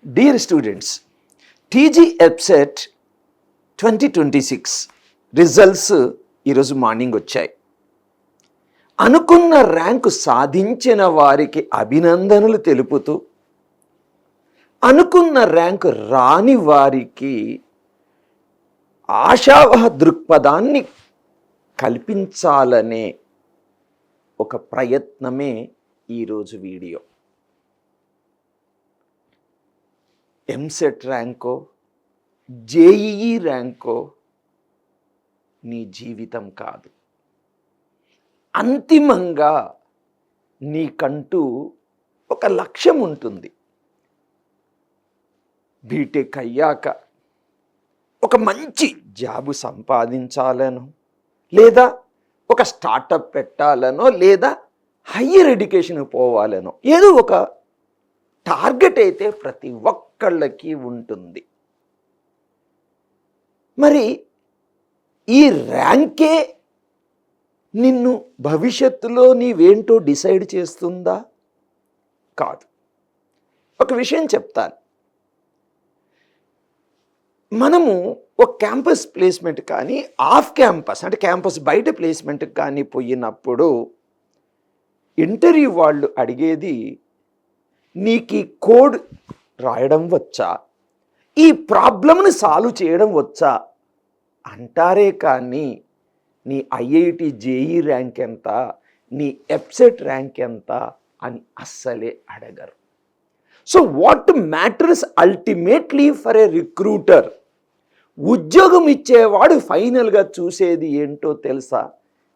Dear students, TG ఎబ్సెట్ 2026 results ఈరోజు morning వచ్చాయి. అనుకున్న ర్యాంకు సాధించిన వారికి అభినందనలు తెలుపుతూ, అనుకున్న ర్యాంకు రాని వారికి ఆశావహ దృక్పథాన్ని కల్పించాలనే ఒక ప్రయత్నమే ఈరోజు వీడియో. ఎంసెట్ ర్యాంకో, జేఈఈ ర్యాంకో నీ జీవితం కాదు. అంతిమంగా నీకంటూ ఒక లక్ష్యం ఉంటుంది. బీటెక్ అయ్యాక ఒక మంచి జాబు సంపాదించాలనో, లేదా ఒక స్టార్టప్ పెట్టాలనో, లేదా హయ్యర్ ఎడ్యుకేషన్ పోవాలనో ఏదో ఒక టార్గెట్ అయితే ప్రతి ఒక్కళ్ళకి ఉంటుంది. మరి ఈ ర్యాంకే నిన్ను భవిష్యత్తులో నీవేంటో డిసైడ్ చేస్తుందా? కాదు. ఒక విషయం చెప్తాను. మనము ఒక క్యాంపస్ ప్లేస్మెంట్ కానీ, ఆఫ్ క్యాంపస్ అంటే క్యాంపస్ బయట ప్లేస్మెంట్కి కానీ పోయినప్పుడు ఇంటర్వ్యూ వాళ్ళు అడిగేది, నీకు ఈ కోడ్ రాయడం వచ్చా, ఈ ప్రాబ్లమ్ని సాల్వ్ చేయడం వచ్చా అంటారే కానీ నీ ఐఐటి జేఈ ర్యాంక్ ఎంత, నీ ఎబ్సెట్ ర్యాంక్ ఎంత అని అస్సలే అడగరు. So what matters ultimately for a recruiter, ఉద్యోగం ఇచ్చేవాడు ఫైనల్గా చూసేది ఏంటో తెలుసా?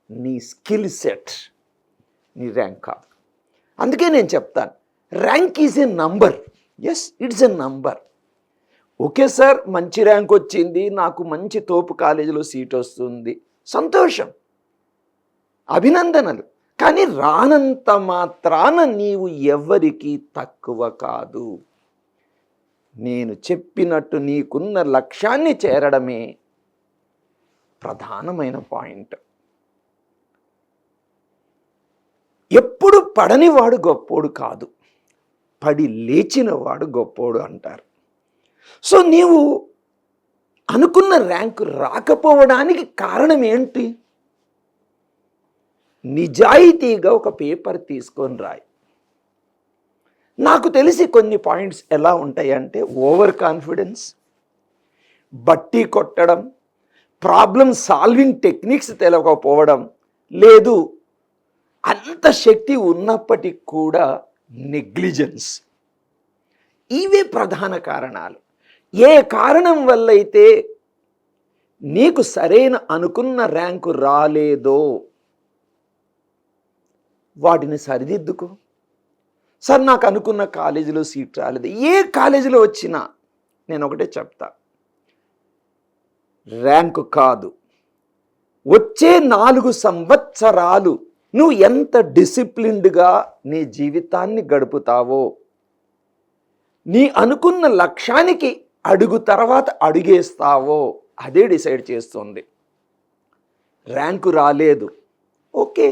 నీ స్కిల్ సెట్, నీ ర్యాంక్ కాదు. అందుకే నేను చెప్తాను, rank is a number. Yes, it's a number. Okay sir, మంచి ర్యాంక్ వచ్చింది, నాకు మంచి తోపు కాలేజీలో సీట్ వస్తుంది, సంతోషం, అభినందనలు. కానీ రానంత మాత్రాన నీవు ఎవరికి తక్కువ కాదు. నేను చెప్పినట్టు నీకున్న లక్ష్యాన్ని చేరడమే ప్రధానమైన పాయింట్. ఎప్పుడు పడనివాడు గొప్పోడు కాదు, పడి లేచినవాడు గొప్పోడు అంటారు. సో నీవు అనుకున్న ర్యాంకు రాకపోవడానికి కారణం ఏంటి? నిజాయితీగా ఒక పేపర్ తీసుకొని రాయి. నాకు తెలిసి కొన్ని పాయింట్స్ ఎలా ఉంటాయంటే, ఓవర్ కాన్ఫిడెన్స్, బట్టి కొట్టడం, ప్రాబ్లం సాల్వింగ్ టెక్నిక్స్ తెలవకపోవడం, లేదు అంత శక్తి ఉన్నప్పటికీ కూడా నెగ్లిజెన్స్, ఇవే ప్రధాన కారణాలు. ఏ కారణం వల్ల అయితే నీకు సరైన అనుకున్న ర్యాంకు రాలేదో వాటిని సరిదిద్దుకో. సార్, నాకు అనుకున్న కాలేజీలో సీట్ రాలేదు. ఏ కాలేజీలో వచ్చినా నేను ఒకటే చెప్తా, ర్యాంకు కాదు, వచ్చే 4 సంవత్సరాలు నువ్వు ఎంత డిసిప్లిన్డ్గా నీ జీవితాన్ని గడుపుతావో, నీ అనుకున్న లక్ష్యానికి అడుగు తర్వాత అడుగేస్తావో అదే డిసైడ్ చేస్తుంది. ర్యాంకు రాలేదు, okay,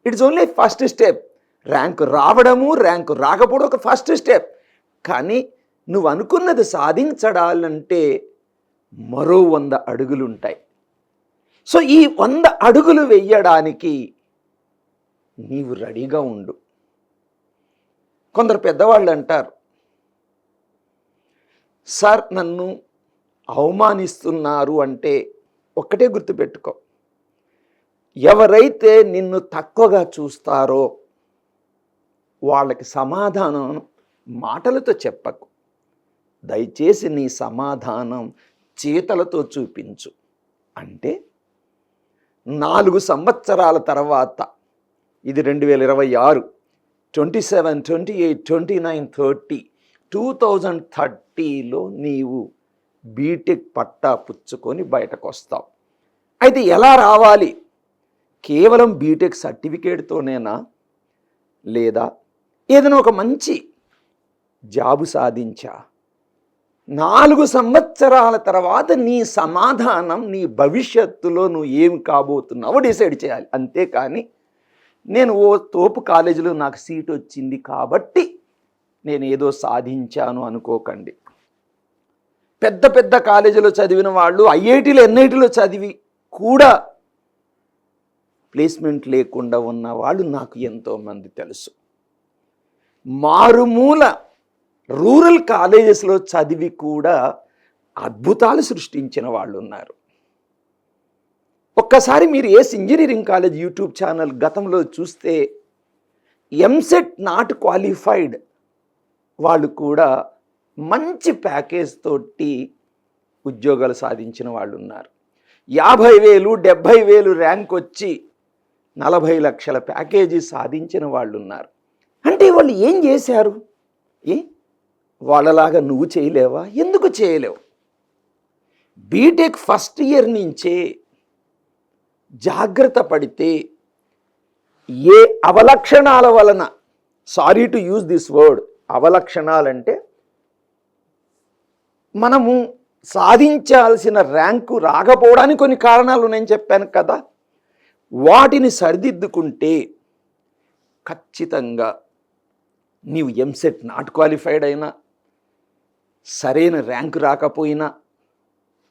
it's only first step. Rank రావడము, ర్యాంకు రాకపోవడం ఒక ఫస్ట్ స్టెప్. కానీ నువ్వు అనుకున్నది సాధించడాలంటే మరో 100 అడుగులు ఉంటాయి. సో ఈ 100 అడుగులు వెయ్యడానికి నీవు రెడీగా ఉండు. కొందరు పెద్దవాళ్ళు అంటారు, సార్ నన్ను అవమానిస్తున్నారు అంటే ఒక్కటే గుర్తుపెట్టుకో, ఎవరైతే నిన్ను తక్కువగా చూస్తారో వాళ్ళకి సమాధానం మాటలతో చెప్పకు, దయచేసి నీ సమాధానం చేతలతో చూపించు. అంటే 4 సంవత్సరాల తర్వాత, ఇది 2026, 27, 28, 29, 30, 2030లో నీవు బీటెక్ పట్టా పుచ్చుకొని బయటకు వస్తావు. అయితే ఎలా రావాలి? కేవలం బీటెక్ సర్టిఫికేట్తోనేనా? లేదా ఏదైనా ఒక మంచి జాబు సాధించా? 4 సంవత్సరాల తర్వాత నీ సమాధానం, నీ భవిష్యత్తులో నువ్వు ఏమి కాబోతున్నావో డిసైడ్ చేయాలి. అంతేకాని నేను ఓ తోపు కాలేజీలో నాకు సీట్ వచ్చింది కాబట్టి నేను ఏదో సాధించాను అనుకోకండి. పెద్ద పెద్ద కాలేజీలో చదివిన వాళ్ళు, ఐఐటీలో ఎన్ఐటీలో చదివి కూడా ప్లేస్మెంట్ లేకుండా ఉన్న వాళ్ళు నాకు ఎంతోమంది తెలుసు. మారుమూల రూరల్ కాలేజెస్లో చదివి కూడా అద్భుతాలు సృష్టించిన వాళ్ళు ఉన్నారు. ఒక్కసారి మీరు ఏస్ ఇంజనీరింగ్ కాలేజ్ యూట్యూబ్ ఛానల్ గతంలో చూస్తే ఎంసెట్ నాట్ క్వాలిఫైడ్ వాళ్ళు కూడా మంచి ప్యాకేజ్ తోటి ఉద్యోగాలు సాధించిన వాళ్ళు ఉన్నారు. 50,000 70,000 ర్యాంక్ వచ్చి 40 లక్షల ప్యాకేజీ సాధించిన వాళ్ళు ఉన్నారు. అంటే వాళ్ళు ఏం చేశారు? వాళ్ళలాగా నువ్వు చేయలేవా? ఎందుకు చేయలేవు? బీటెక్ ఫస్ట్ ఇయర్ నుంచే జాగ్రత్త పడితే ఏ అవలక్షణాల వలన, sorry to use this word, అవలక్షణాలంటే మనము సాధించాల్సిన ర్యాంకు రాకపోవడానికి కొన్ని కారణాలు నేను చెప్పాను కదా, వాటిని సరిదిద్దుకుంటే ఖచ్చితంగా నీవు ఎంసెట్ నాట్ క్వాలిఫైడ్ అయినా, సరైన ర్యాంకు రాకపోయినా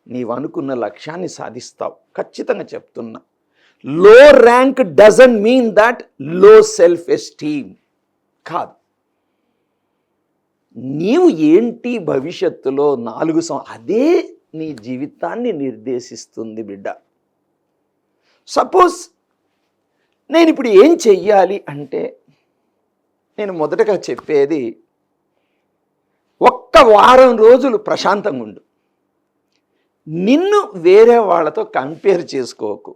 నీవు అనుకున్న లక్ష్యాన్ని సాధిస్తావు. ఖచ్చితంగా చెప్తున్నా. లో ర్యాంక్ డజంట్ మీన్ దట్ లో సెల్ఫ్ ఎస్టీమ్ కాదు. నీవు ఏంటి భవిష్యత్తులో 4 అదే నీ జీవితాన్ని నిర్దేశిస్తుంది బిడ్డ. సపోజ్ నేను ఇప్పుడు ఏం చెయ్యాలి అంటే, నేను మొదటగా చెప్పేది, ఒక్క వారం రోజులు ప్రశాంతంగా ఉండు. నిన్ను వేరే వాళ్ళతో కంపేర్ చేసుకోకు.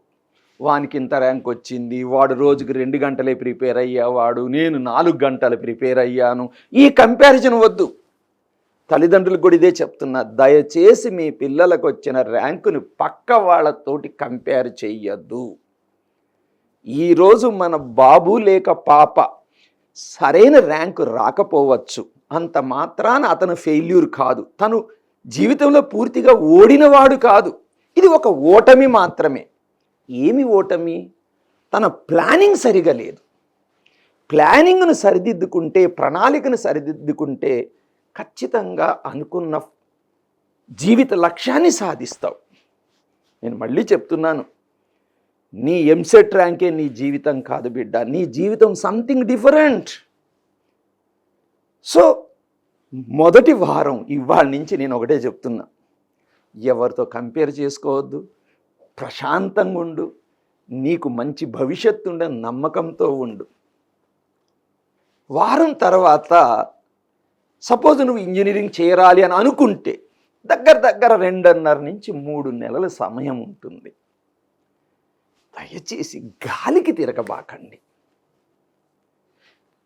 వానికి ఇంత ర్యాంక్ వచ్చింది, వాడు రోజుకి 2 గంటలే ప్రిపేర్ అయ్యేవాడు, నేను 4 గంటలు ప్రిపేర్ అయ్యాను. ఈ కంపారిజన్ వద్దు. తల్లిదండ్రులకు కూడా ఇదే చెప్తున్నా, దయచేసి మీ పిల్లలకు వచ్చిన ర్యాంకుని పక్క వాళ్ళతోటి కంపేర్ చెయ్యొద్దు. ఈరోజు మన బాబు లేక పాప సరైన ర్యాంకు రాకపోవచ్చు, అంత మాత్రాన అతను ఫెయిల్యూర్ కాదు, తను జీవితంలో పూర్తిగా ఓడినవాడు కాదు. ఇది ఒక ఓటమి మాత్రమే. ఏమి ఓటమి? తన ప్లానింగ్ సరిగా లేదు. ప్లానింగ్ను సరిదిద్దుకుంటే, ప్రణాళికను సరిదిద్దుకుంటే ఖచ్చితంగా అనుకున్న జీవిత లక్ష్యాన్ని సాధిస్తావు. నేను మళ్ళీ చెప్తున్నాను, నీ ఎంసెట్ ర్యాంకే నీ జీవితం కాదు బిడ్డ. నీ జీవితం సంథింగ్ డిఫరెంట్. సో మొదటి వారం ఇవాళ నుంచి నేను ఒకటే చెప్తున్నా, ఎవరితో కంపేర్ చేసుకోవద్దు, ప్రశాంతంగా ఉండు, నీకు మంచి భవిష్యత్తు ఉండని నమ్మకంతో ఉండు. వారం తర్వాత సపోజ్ నువ్వు ఇంజనీరింగ్ చేరాలి అని అనుకుంటే దగ్గర 2.5 నుంచి 3 నెలల సమయం ఉంటుంది. దయచేసి గాలికి తిరగబాకండి.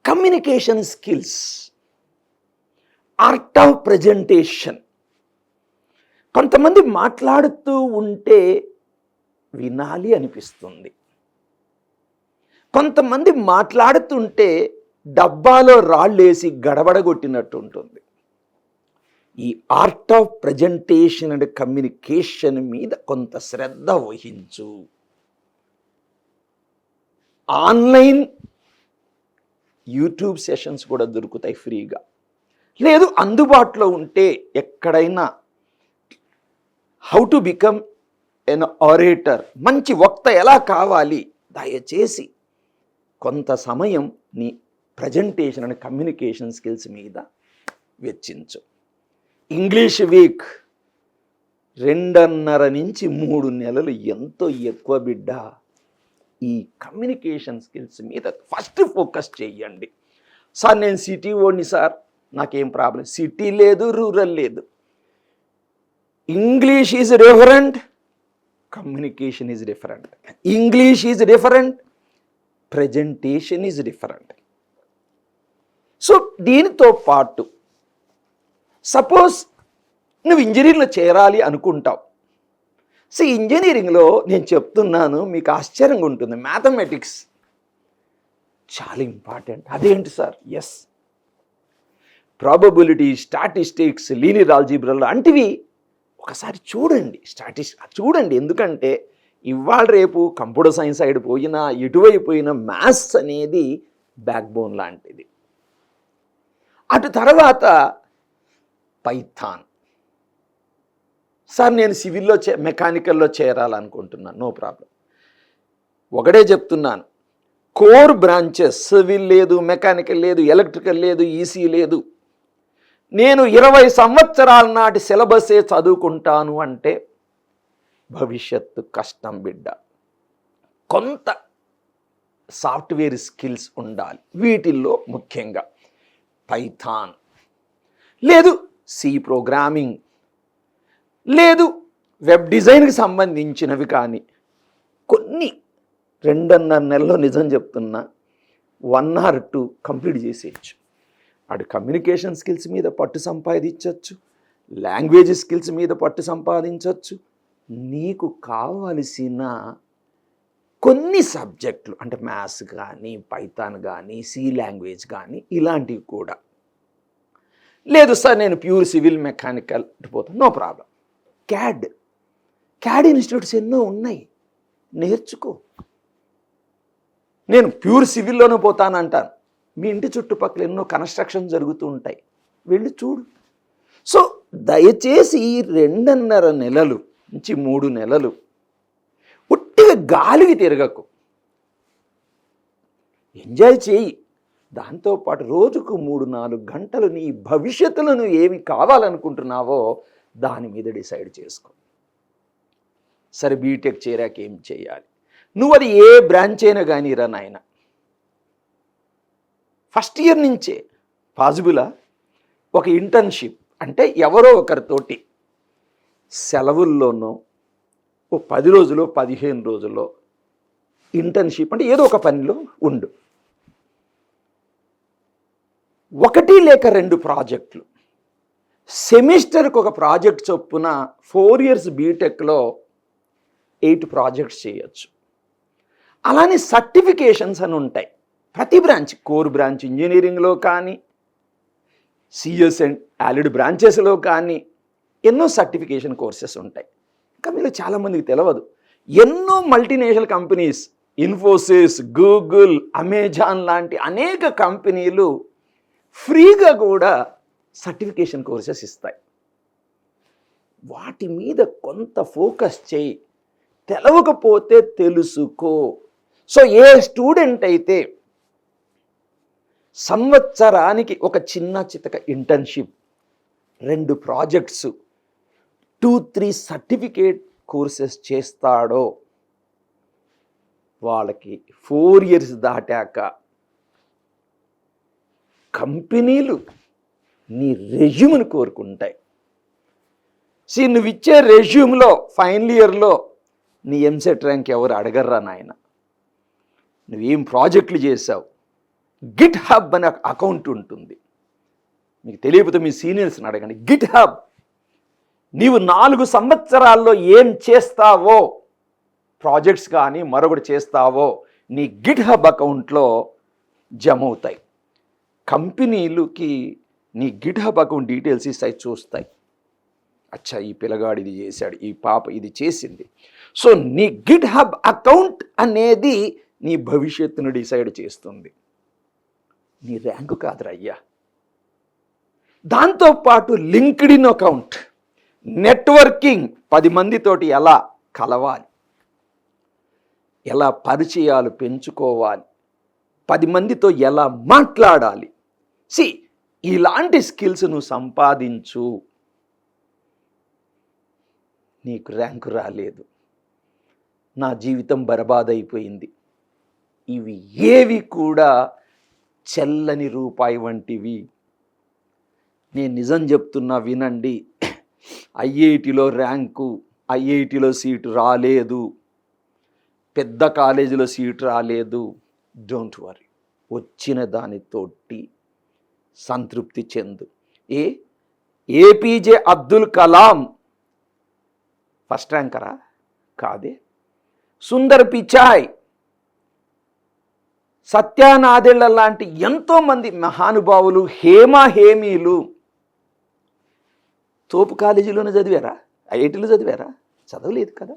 Communication skills, art of presentation. కొంతమంది మాట్లాడుతూ ఉంటే వినాలి అనిపిస్తుంది, కొంతమంది మాట్లాడుతుంటే డబ్బాలో రాళ్ళేసి గడబడగొట్టినట్టు ఉంటుంది. ఈ art of presentation and communication మీద కొంత శ్రద్ధ వహించు. ఆన్లైన్ యూట్యూబ్ సెషన్స్ కూడా దొరుకుతాయి ఫ్రీగా. లేదు అందుబాటులో ఉంటే ఎక్కడైనా how to become an orator, మంచి వక్త ఎలా కావాలి, దయచేసి కొంత సమయం నీ ప్రజెంటేషన్ అండ్ కమ్యూనికేషన్ స్కిల్స్ మీద వెచ్చించు. ఇంగ్లీష్ వీక్ 2.5 నుంచి 3 నెలలు ఎంతో ఎక్కువ బిడ్డ. ఈ కమ్యూనికేషన్ స్కిల్స్ మీద ఫస్ట్ ఫోకస్ చేయండి. సార్ నేను సిటీ ఓడిని సార్, నాకేం ప్రాబ్లం. సిటీ లేదు, రూరల్ లేదు. English is different, communication is different. English is different, presentation is different. So దీనితో పాటు సపోజ్ నువ్వు ఇంజనీరింగ్లో చేరాలి అనుకుంటావు. సో ఇంజనీరింగ్లో నేను చెప్తున్నాను, మీకు ఆశ్చర్యంగా ఉంటుంది, మ్యాథమెటిక్స్ చాలా ఇంపార్టెంట్. అదేంటి sir? Yes, probability, statistics, linear algebra అంటివి ఒకసారి చూడండి, చూడండి. ఎందుకంటే ఇవాళ రేపు కంప్యూటర్ సైన్స్ సైడ్ పోయినా, ఎటువైపు పోయినా మ్యాథ్స్ అనేది బ్యాక్ బోన్ లాంటిది. అటు తర్వాత పైథాన్. సార్ నేను సివిల్లో మెకానికల్లో చేరాలనుకుంటున్నాను. No problem. ఒకటే చెప్తున్నాను, కోర్ బ్రాంచెస్ సివిల్ లేదు, మెకానికల్ లేదు, ఎలక్ట్రికల్ లేదు, ఈసీ లేదు. నేను 20 సంవత్సరాల నాటి సిలబసే చదువుకుంటాను అంటే భవిష్యత్తు కష్టం బిడ్డ. కొంత సాఫ్ట్వేర్ స్కిల్స్ ఉండాలి. వీటిల్లో ముఖ్యంగా పైథాన్ లేదు, సి ప్రోగ్రామింగ్ లేదు, వెబ్ డిజైన్కి సంబంధించినవి కానీ కొన్ని 2.5 నెలల్లో నిజం చెప్తున్నా 1 or 2 కంప్లీట్ చేసేయచ్చు. అటు కమ్యూనికేషన్ స్కిల్స్ మీద పట్టు సంపాదించవచ్చు, లాంగ్వేజ్ స్కిల్స్ మీద పట్టు సంపాదించవచ్చు. నీకు కావలసిన కొన్ని సబ్జెక్టులు అంటే మ్యాథ్స్ కానీ, పైథాన్ కానీ, సి లాంగ్వేజ్ కానీ ఇలాంటివి కూడా. లేదు సార్ నేను ప్యూర్ సివిల్ మెకానికల్ పోతాను, నో ప్రాబ్లం. క్యాడ్ ఇన్స్టిట్యూట్స్ ఎన్నో ఉన్నాయి, నేర్చుకో. నేను ప్యూర్ సివిల్లోనే పోతానంటాను. మీ ఇంటి చుట్టుపక్కల ఎన్నో కన్స్ట్రక్షన్ జరుగుతూ ఉంటాయి, వెళ్ళి చూడు. సో దయచేసి ఈ 2.5 నెలలు నుంచి 3 నెలలు ఉట్టిగా గాలికి తిరగకు, ఎంజాయ్ చేయి. దాంతోపాటు రోజుకు 3-4 గంటలు నీ భవిష్యత్తులో నువ్వు ఏమి కావాలనుకుంటున్నావో దాని మీద డిసైడ్ చేసుకో. సరే బీటెక్ చేరాక ఏం చేయాలి? నువ్వు అది ఏ బ్రాంచ్ అయినా కానీ రా నాయన, ఫస్ట్ ఇయర్ నుంచే పాసిబులా ఒక ఇంటర్న్షిప్ అంటే ఎవరో ఒకరితోటి సెలవుల్లోనో 10 రోజులో 15 రోజుల్లో ఇంటర్న్షిప్ అంటే ఏదో ఒక పనిలో ఉండు. 1 లేక 2 ప్రాజెక్టులు, సెమిస్టర్కి ఒక ప్రాజెక్ట్ చొప్పున 4 years బీటెక్లో 8 ప్రాజెక్ట్స్ చేయొచ్చు. అలానే సర్టిఫికేషన్స్ అని ఉంటాయి ప్రతి బ్రాంచ్, కోర్ బ్రాంచ్ ఇంజనీరింగ్లో కానీ, సిఎస్ అండ్ ఆల్రెడీ బ్రాంచెస్లో కానీ ఎన్నో సర్టిఫికేషన్ కోర్సెస్ ఉంటాయి. ఇంకా మీరు చాలామందికి తెలియదు, ఎన్నో multinational companies, Infosys, Google, Amazon లాంటి అనేక కంపెనీలు ఫ్రీగా కూడా సర్టిఫికేషన్ కోర్సెస్ ఇస్తాయి. వాటి మీద కొంత ఫోకస్ చేయి, తెలవకపోతే తెలుసుకో. సో ఏ స్టూడెంట్ అయితే సంవత్సరానికి ఒక చిన్న చితక ఇంటర్న్షిప్, 2 ప్రాజెక్ట్స్, 2-3 సర్టిఫికేట్ కోర్సెస్ చేస్తాడో వాళ్ళకి 4 years దాటాక కంపెనీలు నీ రెజ్యూమ్ని కోరుకుంటాయి. నువ్వు ఇచ్చే రెజ్యూమ్లో ఫైనల్ ఇయర్లో నీ ఎంసెట్ ర్యాంక్ ఎవరు అడగర్రా నాయన, నువ్వేం ప్రాజెక్టులు చేసావు. గిట్ హబ్ అనే అకౌంట్ ఉంటుంది, మీకు తెలియకపోతే మీ సీనియర్స్ని అడగండి. గిట్ హబ్ నీవు 4 సంవత్సరాల్లో ఏం చేస్తావో, ప్రాజెక్ట్స్ కానీ మరొకటి చేస్తావో నీ గిట్ హబ్ అకౌంట్లో జమ అవుతాయి. కంపెనీలుకి నీ గిట్ హబ్ అకౌంట్ డీటెయిల్స్ ఇస్తాయి, చూస్తాయి. అచ్చా ఈ పిల్లగాడు ఇది చేశాడు, ఈ పాప ఇది చేసింది. సో నీ గిట్ హబ్ అకౌంట్ అనేది నీ భవిష్యత్తును డిసైడ్ చేస్తుంది, నీ ర్యాంకు కాదురయ్యా. దాంతోపాటు లింక్డ్ఇన్ అకౌంట్, నెట్వర్కింగ్, 10 మందితోటి ఎలా కలవాలి, ఎలా పరిచయాలు పెంచుకోవాలి, 10 మందితో ఎలా మాట్లాడాలి. ఇలాంటి స్కిల్స్ నువ్వు సంపాదించు. నీకు ర్యాంకు రాలేదు, నా జీవితం బర్బాదైపోయింది, ఇవి ఏవి కూడా చెల్లని రూపాయి వంటివి. నేను నిజం చెప్తున్నా వినండి, ఐఐటిలో ర్యాంకు, ఐఐటిలో సీటు రాలేదు, పెద్ద కాలేజీలో సీటు రాలేదు, డోంట్ వరీ, వచ్చిన దానితోటి సంతృప్తి చెందు. ఏపీజే అబ్దుల్ కలాం ఫస్ట్ ర్యాంకరా? కాదే. సుందర్ పిచాయ్, సత్యానాదెళ్ల లాంటి ఎంతోమంది మహానుభావులు, హేమీలు తోపు కాలేజీలోనే చదివారా? ఐఐటీలో చదివారా? చదవలేదు కదా.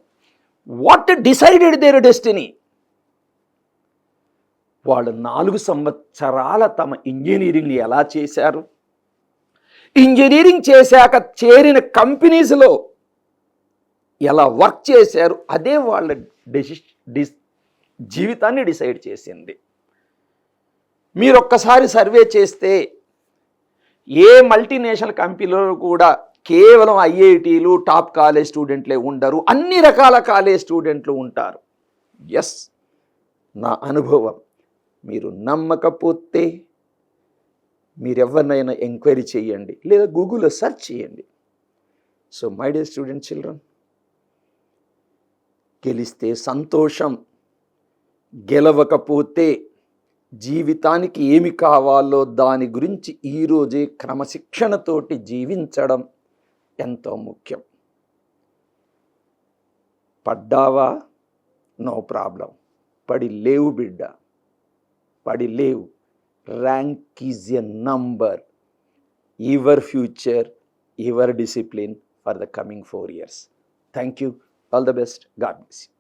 What decided their destiny? వాళ్ళు 4 సంవత్సరాల తమ ఇంజనీరింగ్ని ఎలా చేశారు, ఇంజనీరింగ్ చేశాక చేరిన కంపెనీస్లో ఎలా వర్క్ చేశారు అదే వాళ్ళ జీవితాన్ని డిసైడ్ చేసింది. మీరు ఒక్కసారి సర్వే చేస్తే ఏ మల్టీనేషనల్ కంపెనీలో కూడా కేవలం ఐఐటీలు టాప్ కాలేజ్ స్టూడెంట్లే ఉండరు, అన్ని రకాల కాలేజ్ స్టూడెంట్లు ఉంటారు. ఎస్, నా అనుభవం. మీరు నమ్మకపోతే మీరు ఎవరినైనా ఎంక్వైరీ చేయండి, లేదా గూగుల్లో సెర్చ్ చేయండి. So my dear student children, గెలిస్తే సంతోషం, గెలవకపోతే జీవితానికి ఏమి కావాలో దాని గురించి ఈరోజే క్రమశిక్షణతోటి జీవించడం ఎంతో ముఖ్యం. పడ్డావా? No problem. పడి లేవు బిడ్డ, పడి లేవు. Rank is a number. Your future, your discipline for the coming 4 years. Thank you. All the best. God bless you.